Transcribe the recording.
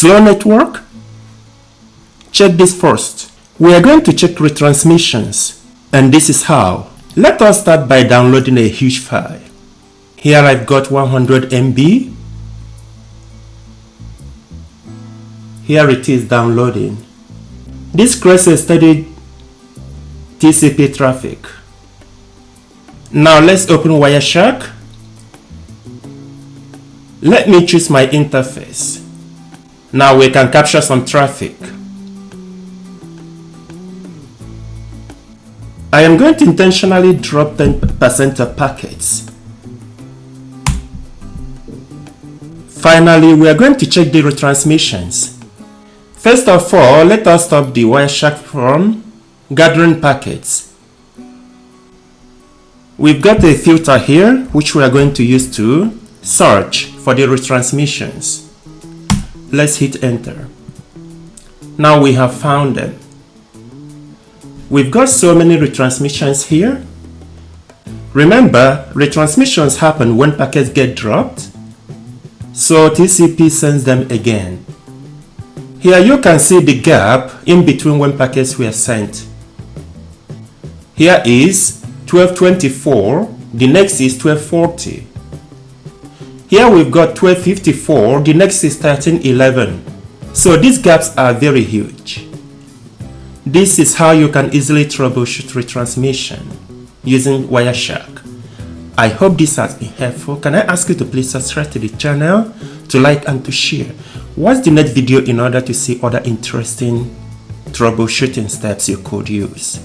Slow network? Check this first. We are going to check retransmissions, and this is how. Let us start by downloading a huge file. Here I've got 100 MB. Here it is downloading. This creates a steady TCP traffic. Now let's open Wireshark. Let me choose my interface. Now we can capture some traffic. I am going to intentionally drop 10% of packets. Finally, we are going to check the retransmissions. First of all, let us stop the Wireshark from gathering packets. We've got a filter here which we are going to use to search for the retransmissions. Let's hit enter. Now we have found them. We've got so many retransmissions here. Remember, retransmissions happen when packets get dropped, so TCP sends them again. Here you can see the gap in between when packets were sent. Here is 1224, the next is 1240. Here we've got 1254, the next is 1311. So these gaps are very huge. This is how you can easily troubleshoot retransmission using Wireshark. I hope this has been helpful. Can I ask you to please subscribe to the channel, to like and to share? Watch the next video in order to see other interesting troubleshooting steps you could use.